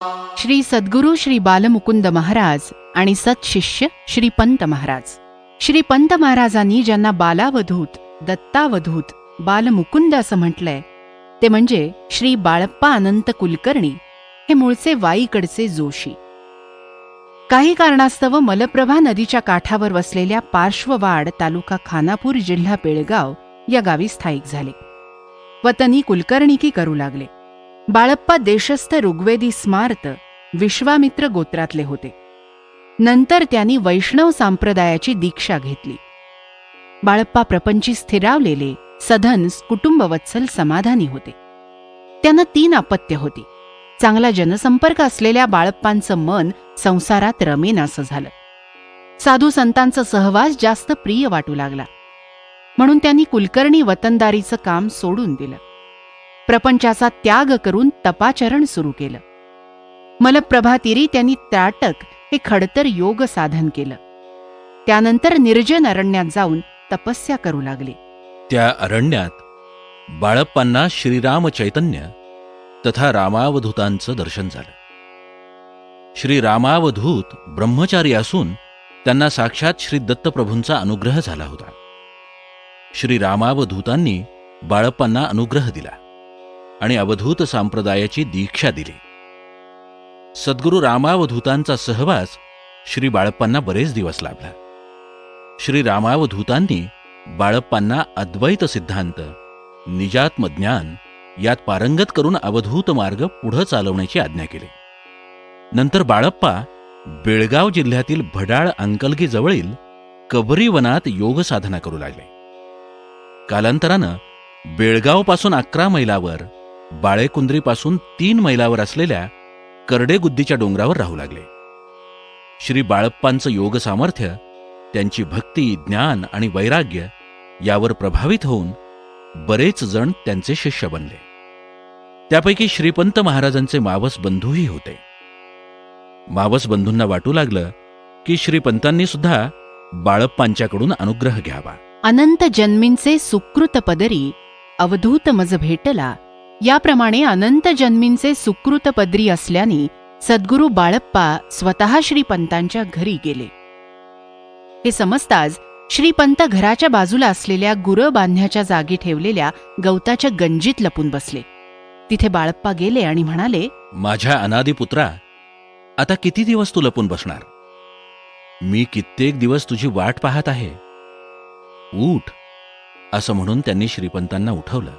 श्री सद्गुरू श्री बालमुकुंद महाराज आणि सत्शिष्य श्री पंत महाराज. श्री पंत महाराजांनी ज्यांना बालावधूत, दत्तावधूत, बालमुकुंद असं म्हटलंय ते म्हणजे श्री बाळप्पा अनंत कुलकर्णी हे मूळचे वाईकडचे जोशी. काही कारणास्तव मलप्रभा नदीच्या काठावर वसलेल्या पार्श्ववाड तालुका खानापूर जिल्हा बेळगाव या गावी स्थायिक झाले. वतनी कुलकर्णिकी करू लागले. बाळप्पा देशस्थ ऋग्वेदी स्मार्त विश्वामित्र गोत्रातले होते. नंतर त्यांनी वैष्णव संप्रदायाची दीक्षा घेतली. बाळप्पा प्रपंची स्थिरावलेले, सधन, कुटुंबवत्सल, समाधानी होते. त्यांना 3 अपत्य होती. चांगला जनसंपर्क असलेल्या बाळप्पांचं मन संसारात रमेनासं झालं. साधू संतांचा सहवास जास्त प्रिय वाटू लागला. म्हणून त्यांनी कुलकर्णी वतनदारीचं काम सोडून दिलं. प्रपंचाचा त्याग करून तपाचरण सुरू केलं. मलप्रभातीरी त्यांनी त्राटक हे खडतर योग साधन केलं. त्यानंतर निर्जन अरण्यात जाऊन तपस्या करू लागले. त्या अरण्यात बाळप्पांना श्रीराम चैतन्य तथा रामावधूतांचं दर्शन झालं. श्री रामावधूत ब्रह्मचारी असून त्यांना साक्षात श्री दत्तप्रभूंचा अनुग्रह झाला होता. श्री रामावधूतांनी बाळप्पांना अनुग्रह दिला आणि अवधूत संप्रदायाची दीक्षा दिली. सद्गुरू रामावधूतांचा सहवास श्री बाळप्पांना बरेच दिवस लाभला. श्री रामावधूतांनी बाळप्पांना अद्वैत सिद्धांत, निजात्मज्ञान यात पारंगत करून अवधूत मार्ग पुढं चालवण्याची आज्ञा केली. नंतर बाळप्पा बेळगाव जिल्ह्यातील भडाळ अंकलगी जवळील कबरी वनात योग साधना करू लागले. कालांतरानं बेळगावपासून 11 मैलावर, बाळेकुंद्रीपासून 3 मैलावर असलेल्या करडेगुद्दीच्या डोंगरावर राहू लागले. श्री बाळप्पांचं योग सामर्थ्य, त्यांची भक्ती, ज्ञान आणि वैराग्य यावर प्रभावित होऊन बरेच जण त्यांचे शिष्य बनले. त्यापैकी श्रीपंत महाराजांचे मावस बंधूही होते. मावस बंधूंना वाटू लागलं की श्रीपंतांनी सुद्धा बाळप्पांच्याकडून अनुग्रह घ्यावा. अनंत जन्मींचे सुकृत पदरी अवधूत मज भेटला, याप्रमाणे अनंत जन्मींचे सुकृत पदरी असल्याने सद्गुरू बाळप्पा स्वतः श्रीपंतांच्या घरी गेले. हे समजताच श्रीपंत घराच्या बाजूला असलेल्या गुरं बांधण्याच्या जागी ठेवलेल्या गवताच्या गंजीत लपून बसले. तिथे बाळप्पा गेले आणि म्हणाले, माझ्या अनादिपुत्रा, आता किती दिवस तू लपून बसणार? मी कित्येक दिवस तुझी वाट पाहत आहे. उठ. असं म्हणून त्यांनी श्रीपंतांना उठवलं,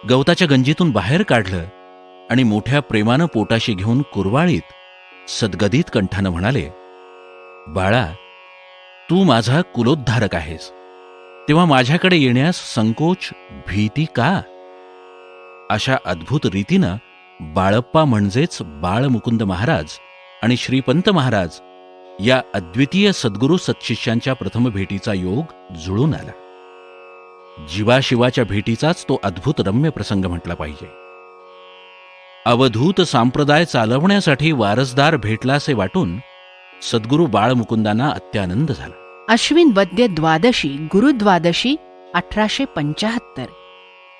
गवताच्या गंजीतून बाहेर काढलं आणि मोठ्या प्रेमानं पोटाशी घेऊन कुरवाळीत सद्गदित कंठानं म्हणाले, बाळा, तू माझा कुलोद्धारक आहेस, तेव्हा माझ्याकडे येण्यास संकोच, भीती का? अशा अद्भुत रीतीनं बाळप्पा म्हणजेच बाळमुकुंद महाराज आणि श्रीपंत महाराज या अद्वितीय सद्गुरू सत्शिष्यांच्या प्रथम भेटीचा योग जुळून आला. जीवाशिवाच्या भेटीचाच तो अद्भुत रम्य प्रसंग म्हटला पाहिजे. अवधूत संप्रदाय चालवण्यासाठी वारसदार भेटलासे वाटून सद्गुरू बाळमुकुंदांना अत्यानंद झाला. अश्विन वद्य द्वादशी गुरुद्वादशी 1875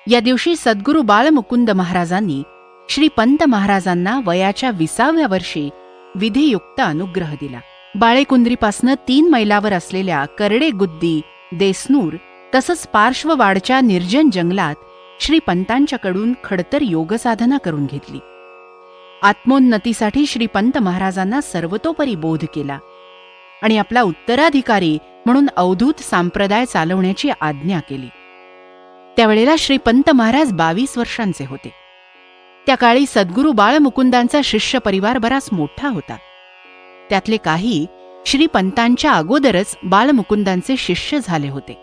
या दिवशी सद्गुरू बाळमुकुंद महाराजांनी श्रीपंत महाराजांना वयाच्या 20व्या वर्षी विधियुक्त अनुग्रह दिला. बाळेकुंद्रीपासनं 3 मैलावर असलेल्या करडेगुद्दी, देसनूर तसंच पार्श्ववाडच्या निर्जन जंगलात श्रीपंतांच्याकडून खडतर योगसाधना करून घेतली. आत्मोन्नतीसाठी श्रीपंत महाराजांना सर्वतोपरी बोध केला आणि आपला उत्तराधिकारी म्हणून अवधूत संप्रदाय चालवण्याची आज्ञा केली. त्यावेळेला श्रीपंत महाराज 22 वर्षांचे होते. त्या काळी सद्गुरू बाळमुकुंदांचा शिष्य परिवार बराच मोठा होता. त्यातले काही श्रीपंतांच्या अगोदरच बाळमुकुंदांचे शिष्य झाले होते.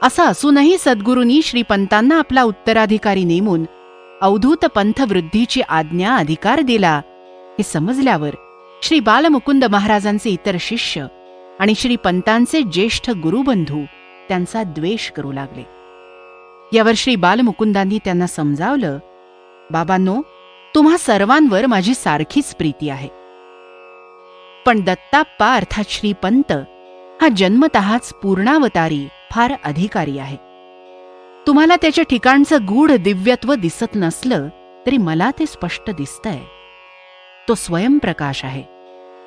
असं असूनही सद्गुरूंनी श्रीपंतांना आपला उत्तराधिकारी नेमून अवधूत पंथवृद्धीची आज्ञा अधिकार दिला हे समजल्यावर श्री बालमुकुंद महाराजांचे इतर शिष्य आणि श्रीपंतांचे ज्येष्ठ गुरुबंधू त्यांचा द्वेष करू लागले. यावर श्री बालमुकुंदांनी त्यांना समजावलं, बाबांनो, तुम्हा सर्वांवर माझी सारखीच प्रीती आहे, पण दत्ताप्पा अर्थात श्रीपंत हा जन्मतःच पूर्णावतारी फार अधिकारी आहे. तुम्हाला त्याच्या ठिकाणचं गूढ दिव्यत्व दिसत नसलं तरी मला ते स्पष्ट दिसतंय. तो स्वयंप्रकाश आहे.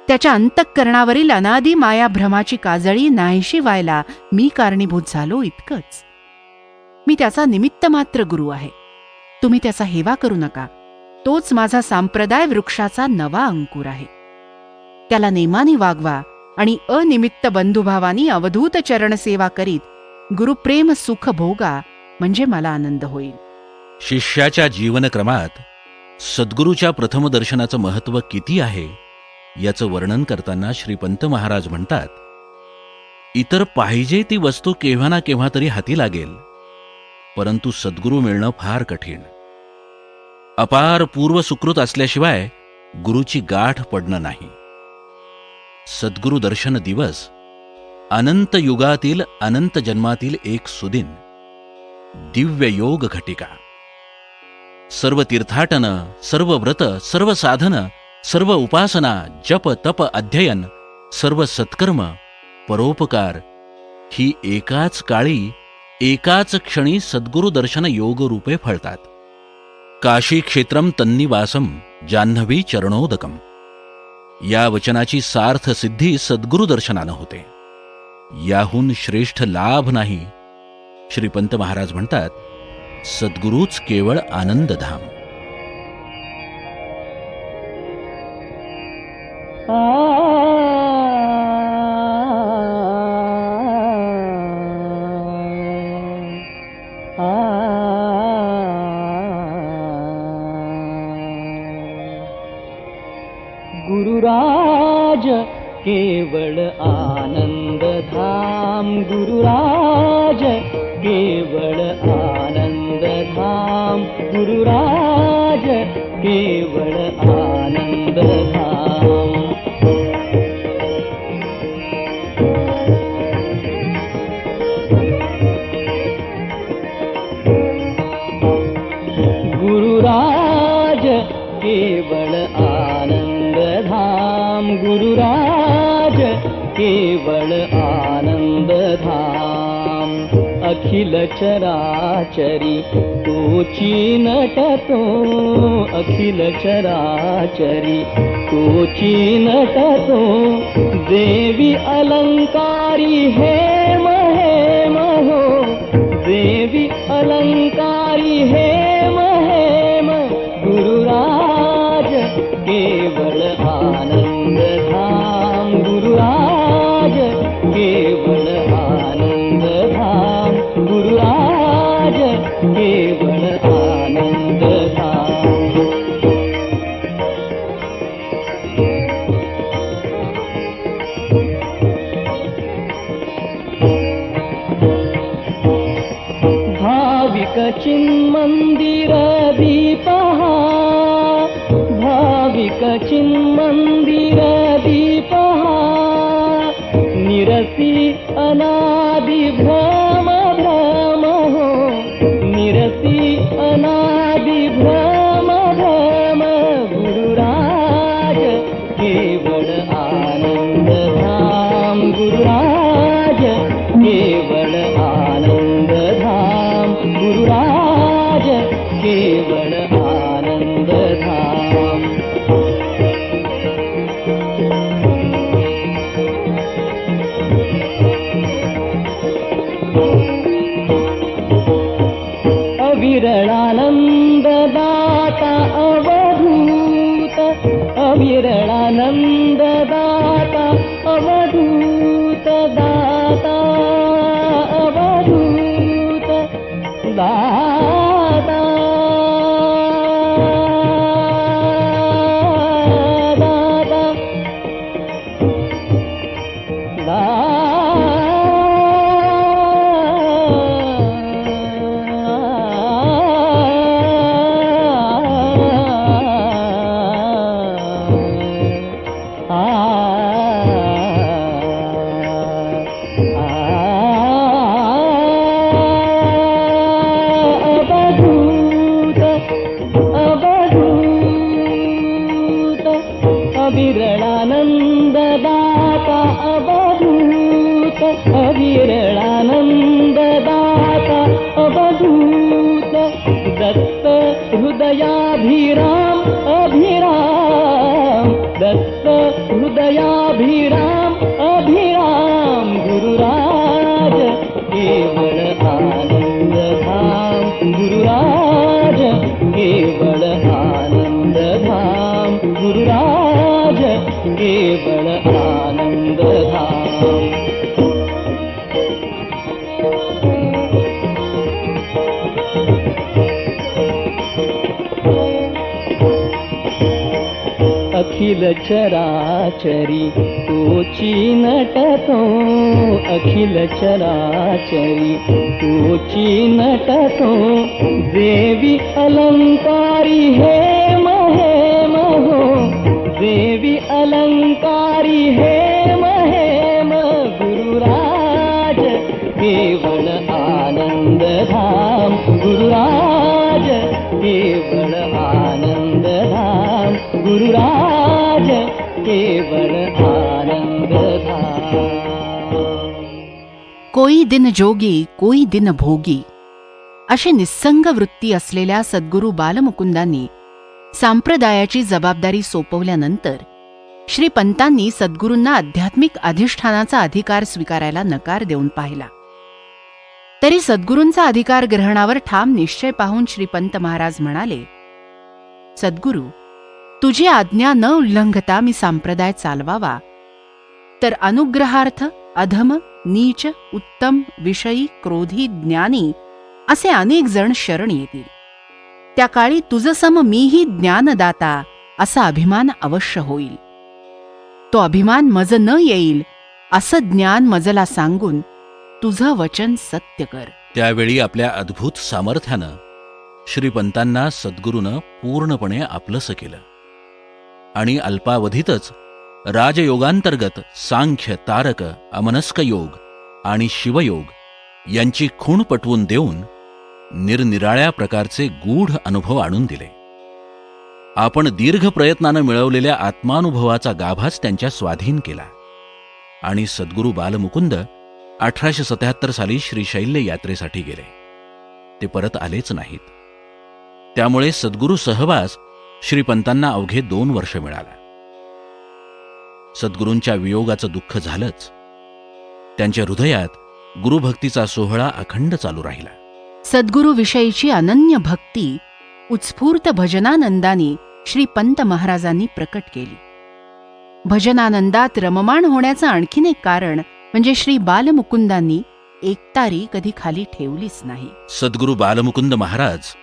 त्याच्या अंतःकरणावरील अनादी मायाभ्रमाची काजळी नाहीशी व्हायला मी कारणीभूत झालो इतकंच. मी त्याचा निमित्त मात्र गुरु आहे. तुम्ही त्याचा हेवा करू नका. तोच माझा संप्रदाय वृक्षाचा नवा अंकुर आहे. त्याला नेमाने वागवा आणि अनिमित्त बंधुभावानी अवधूत चरणसेवा करीत गुरुप्रेम सुख भोगा, म्हणजे मला आनंद होईल. शिष्याच्या जीवनक्रमात सद्गुरूच्या प्रथम दर्शनाचं महत्त्व किती आहे याचं वर्णन करताना श्रीपंत महाराज म्हणतात, इतर पाहिजे ती वस्तू केव्हा ना केव्हा तरी हाती लागेल, परंतु सद्गुरू मिळणं फार कठीण. अपार पूर्व सुकृत असल्याशिवाय गुरुची गाठ पडणं नाही. सद्गुरु दर्शन दिवस अनंत युगातील अनंत जन्मातील एक सुदिन, दिव्य योग घटिका. सर्व तीर्थाटन, सर्व व्रत, सर्व साधन, सर्व उपासना, जप तप अध्ययन, सर्व सत्कर्म, परोपकार ही एकाच काळी एकाच क्षणी सद्गुरु दर्शन योग रूपे फळतात. काशी क्षेत्रम तन्निवासम जान्हवी चरणोदकम या वचनाची सार्थ सिद्धी सद्गुरु दर्शनानं होते. याहून श्रेष्ठ लाभ नाही. श्रीपंत महाराज म्हणतात, सद्गुरूच केवळ आनंदधाम. गुरुराज केवळ आनंद धाम, गुरुराज केवळ आनंद धाम, गुरुराज केवळ आनंद धाम. गुरुराज केवळ आनंद धाम, गुरुराज केवळ आनंद धाम. अखिल चराचरी तोची नटतो, अखिल चराचरी तोची नटतो. देवी अलंकारी हेम हेम हो, देवी अलंकारी हेम हेम. गुरुराज केवळ आनंद धाम, गुरुराज केवळ आनंद धाम, गुरुराज केवळ आनंद धाम. भाविक चिन्मंदिर दीपहा, भाविक चिन्मंदिर दीपहा. निरसी अनादि भ्रम भ्रम हो, निरसी अनादि भ्रम भ्रम. गुरुराज केवळ आनंद धाम, गुरुराज केवळ आनंद धाम, गुरुराज केवळ आनंद धाम. अविरळानंद दाता अवधूत, अविरळानंद दाता अवधूत, दाता अवधूत दाता. अविरळानंद दाता अवधूत, अविरळानंद दाता अवधूत. दत्त हृदयाभिराम अभिराम, दत्त हृदयाभिराम अभिराम गुरुराज केवळ आनंद धाम गुरुराज केवळ आनंद धाम गुरुराज केवळ आनंद धाम अखिल चराचरी तोची नटतो अखिल चराचरी तोची नटतो देवी अलंकारी हेम हेम हो देवी अलंकारी हेम हेम गुरुराज केवळ आनंद धाम गुरुराज केवळ आनंद धाम गुरुराज केवळ आनंद धाम कोई दिन जोगी कोई दिन भोगी अशी निस्संग वृत्ती असलेल्या सद्गुरू बालमुकुंदांनी सांप्रदायाची जबाबदारी सोपवल्यानंतर श्रीपंतांनी सद्गुरूंना आध्यात्मिक अधिष्ठानाचा अधिकार स्वीकारायला नकार देऊन पाहिला. तरी सद्गुरूंचा अधिकार ग्रहणावर ठाम निश्चय पाहून श्रीपंत महाराज म्हणाले, सद्गुरू, तुझी आज्ञा न उल्लंघता मी संप्रदाय चालवावा तर अनुग्रहार्थ अधम, नीच, उत्तम, विषयी, क्रोधी, ज्ञानी असे अनेक जण शरण येतील. त्या काळी तुझसम मीही ज्ञानदाता असा अभिमान अवश्य होईल. तो अभिमान मज न येईल असं ज्ञान मजला सांगून तुझं वचन सत्य कर. त्यावेळी आपल्या अद्भुत सामर्थ्यानं श्रीपंतांना सद्गुरूनं पूर्णपणे आपलंसं केलं आणि अल्पावधीतच राजयोगांतर्गत सांख्य, तारक, अमनस्क योग आणि शिवयोग यांची खूण पटवून देऊन निरनिराळ्या प्रकारचे गूढ अनुभव आणून दिले. आपण दीर्घ प्रयत्नानं मिळवलेल्या आत्मानुभवाचा गाभाच त्यांच्या स्वाधीन केला आणि सद्गुरू बालमुकुंद 1877 साली श्रीशैल्य यात्रेसाठी गेले. ते परत आलेच नाहीत. त्यामुळे सद्गुरू सहवास श्रीपंतांना अवघे 2 वर्ष मिळाला. सद्गुरूंच्या वियोगाचं दुःख झालंच. त्यांच्या हृदयात गुरुभक्तीचा सोहळा अखंड चालू राहिला. सद्गुरूविषयीची अनन्य भक्ती उत्स्फूर्त भजनानंदाने श्रीपंत महाराजांनी प्रकट केली. भजनानंदात रममाण होण्याचं आणखीन एक कारण म्हणजे श्री बालमुकुंदांनी एकतारी कधी खाली ठेवलीच नाही. सद्गुरू बालमुकुंद महाराज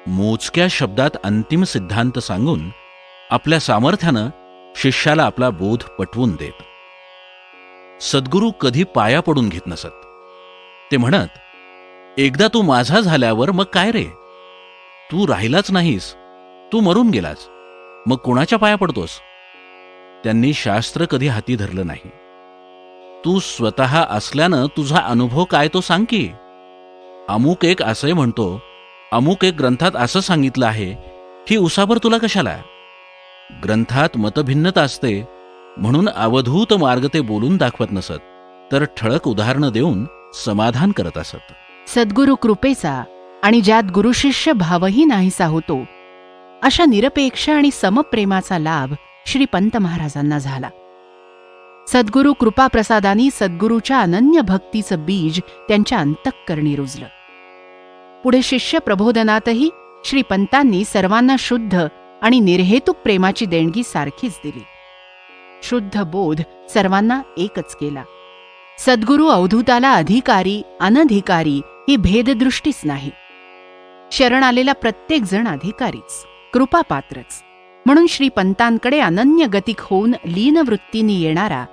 मोजक्या शब्दात अंतिम सिद्धांत सांगून आपल्या सामर्थ्यानं शिष्याला आपला बोध पटवून देत. सद्गुरू कधी पाया पडून घेत नसत. ते म्हणत, एकदा तू माझा झाल्यावर मग काय रे, तू राहिलाच नाहीस, तू मरून गेलास, मग कोणाच्या पाया पडतोस. त्यांनी शास्त्र कधी हाती धरलं नाही. तू स्वतः असल्यानं तुझा अनुभव काय तो सांग की. अमुक एक असे म्हणतो, अमुक एक ग्रंथात असं सांगितलं आहे, ही उसाबर तुला कशाला. ग्रंथात मतभिन्नता असते म्हणून अवधूत मार्ग ते बोलून दाखवत नसत, तर ठळक उदाहरणं देऊन समाधान करत असत. सद्गुरू कृपेचा आणि ज्यात गुरुशिष्य भावही नाहीसा होतो अशा निरपेक्ष आणि समप्रेमाचा लाभ श्रीपंत महाराजांना झाला. सद्गुरू कृपाप्रसादानी सद्गुरूच्या अनन्य भक्तीचं बीज त्यांच्या अंतःकरणी रुजलं. पुढे शिष्य प्रबोधनातही श्रीपंतांनी सर्वांना शुद्ध आणि निर्हेतुक प्रेमाची देणगी सारखीच दिली. शुद्ध बोध सर्वांना एकच केला. सद्गुरू अवधूताला अधिकारी अनधिकारी ही भेददृष्टीच नाही. शरण आलेला प्रत्येक जण अधिकारीच, कृपापात्रच. म्हणून श्रीपंतांकडे अनन्य गतिक होऊन लीनवृत्तीने येणारा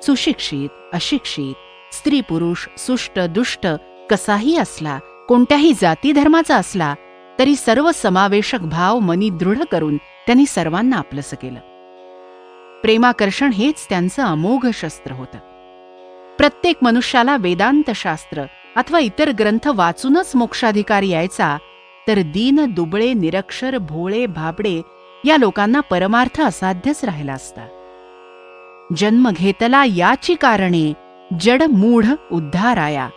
सुशिक्षित, अशिक्षित, स्त्री पुरुष, सुष्ट दुष्ट कसाही असला, कोणत्याही जाती धर्माचा असला तरी सर्व समावेशक भाव मनी दृढ करून त्यांनी सर्वांना आपलंसं केलं. प्रेमाकर्षण हेच त्यांचं अमोघ शस्त्र होतं. प्रत्येक मनुष्याला वेदांतशास्त्र अथवा इतर ग्रंथ वाचूनच मोक्षाधिकार यायचा, तर दीन, दुबळे, निरक्षर, भोळे, भाबडे या लोकांना परमार्थ असाध्यच राहिला असता. जन्म घेतला याची कारणे, जड मूढ उद्धाराया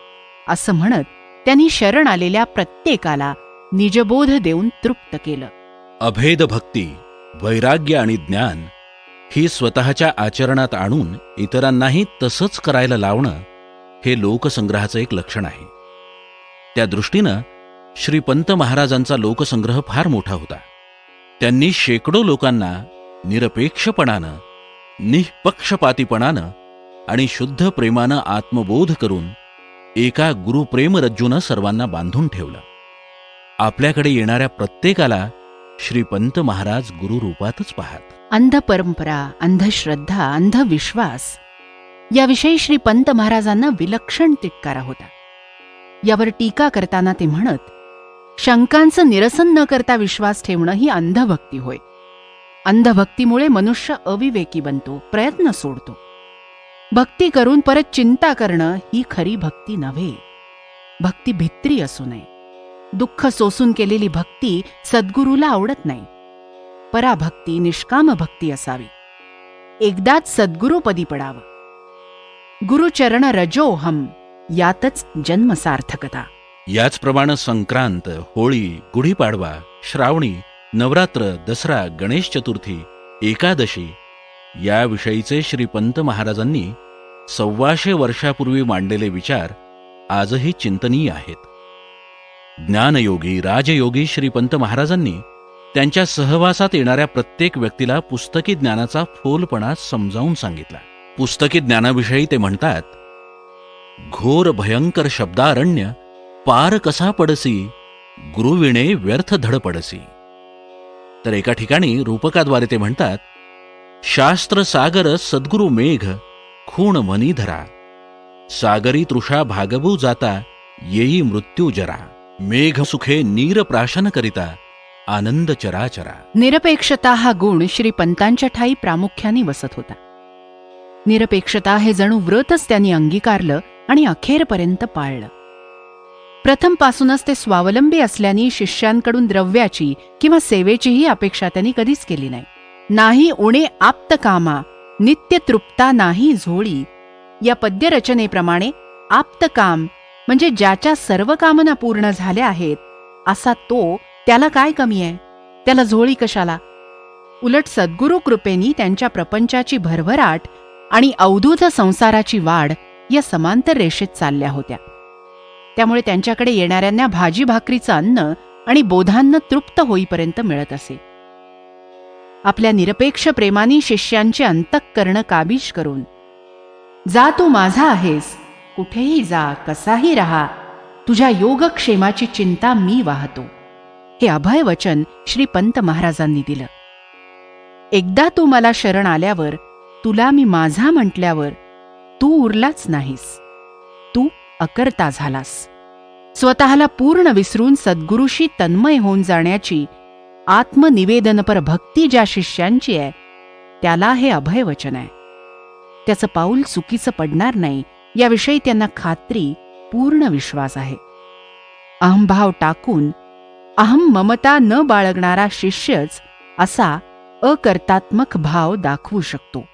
असं म्हणत त्यांनी शरण आलेल्या प्रत्येकाला निजबोध देऊन तृप्त केलं. अभेद भक्ती, वैराग्य आणि ज्ञान ही स्वतःच्या आचरणात आणून इतरांनाही तसंच करायला लावणं हे लोकसंग्रहाचं एक लक्षण आहे. त्या दृष्टीनं श्रीपंत महाराजांचा लोकसंग्रह फार मोठा होता. त्यांनी शेकडो लोकांना निरपेक्षपणानं, निःपक्षपातीपणानं आणि शुद्ध प्रेमानं आत्मबोध करून एका गुरुप्रेमरज्जूनं सर्वांना बांधून ठेवलं. आपल्याकडे येणाऱ्या प्रत्येकाला श्रीपंत महाराज गुरुरूपातच पाहत. अंध परंपरा, अंधश्रद्धा, अंधविश्वास याविषयी श्रीपंत महाराजांना विलक्षण तिटकारा होता. यावर टीका करताना ते म्हणत, शंकांचं निरसन न करता विश्वास ठेवणं ही अंधभक्ती होय. अंधभक्तीमुळे मनुष्य अविवेकी बनतो, प्रयत्न सोडतो. भक्ती करून परत चिंता करणं ही खरी भक्ती नव्हे. भक्ती भित्री असू नये. दुःख सोसून केलेली भक्ती सद्गुरूला आवडत नाही. पराभक्ती, निष्काम भक्ती असावी. एकदाच सद्गुरूपदी पडावं. गुरुचरण रजोहम यातच जन्मसार्थकता. याचप्रमाणे संक्रांत, होळी, गुढीपाडवा, श्रावणी, नवरात्र, दसरा, गणेश चतुर्थी, एकादशी याविषयीचे श्रीपंत महाराजांनी 125 वर्षापूर्वी मांडलेले विचार आजही चिंतनीय आहेत. ज्ञानयोगी, राजयोगी श्रीपंत महाराजांनी त्यांच्या सहवासात येणाऱ्या प्रत्येक व्यक्तीला पुस्तकी ज्ञानाचा फोलपणा समजावून सांगितला. पुस्तकी ज्ञानाविषयी ते म्हणतात, घोर भयंकर शब्दारण्य पार कसा पडसी, गुरुविणे व्यर्थ धड पडसी. तर एका ठिकाणी रूपकाद्वारे ते म्हणतात, शास्त्र सागर सद्गुरु मेघ खूण मनी धरा, सागरी तृषा भागवू जाता येई मृत्यू जरा, मेघ सुखे नीर प्राशन करिता आनंद चराचरा. निरपेक्षता हा गुण श्रीपंतांच्या ठाई प्रामुख्याने वसत होता. निरपेक्षता हे जणू व्रतच त्यांनी अंगीकारलं आणि अखेरपर्यंत पाळलं. प्रथमपासूनच ते स्वावलंबी असल्याने शिष्यांकडून द्रव्याची किंवा सेवेचीही अपेक्षा त्यांनी कधीच केली नाही. नाही उणे आप्त कामा नित्य तृप्ता नाही झोळी या पद्यरचनेप्रमाणे आप्तकाम म्हणजे ज्याच्या सर्व कामना पूर्ण झाल्या आहेत असा तो, त्याला काय कमी आहे, त्याला झोळी कशाला. उलट सद्गुरु कृपेनी त्यांच्या प्रपंचाची भरभराट आणि अवधूत संसाराची वाढ या समांतर रेषेत चालल्या होत्या. त्यामुळे त्यांच्याकडे येणाऱ्यांना भाजी भाकरीचं अन्न आणि बोधान्न तृप्त होईपर्यंत मिळत असे. आपल्या निरपेक्ष प्रेमाने शिष्यांचे अंतःकरण काबीज करून, जा तू माझा आहेस, कुठेही जा, कसाही राहा, तुझ्या योगक्षेमाची चिंता मी वाहतो, हे अभय वचन श्रीपंत महाराजांनी दिलं. एकदा तू मला शरण आल्यावर, तुला मी माझा म्हटल्यावर तू उरलाच नाहीस, तू अकर्ता झालास. स्वतःला पूर्ण विसरून सद्गुरूशी तन्मय होऊन जाण्याची आत्मनिवेदनपर भक्ती ज्या शिष्यांची आहे त्याला हे अभयवचन आहे. त्याचं पाऊल चुकीचं पडणार नाही याविषयी त्यांना खात्री, पूर्ण विश्वास आहे. अहंभाव टाकून अहम ममता न बाळगणारा शिष्यच असा अकर्तात्मक भाव दाखवू शकतो.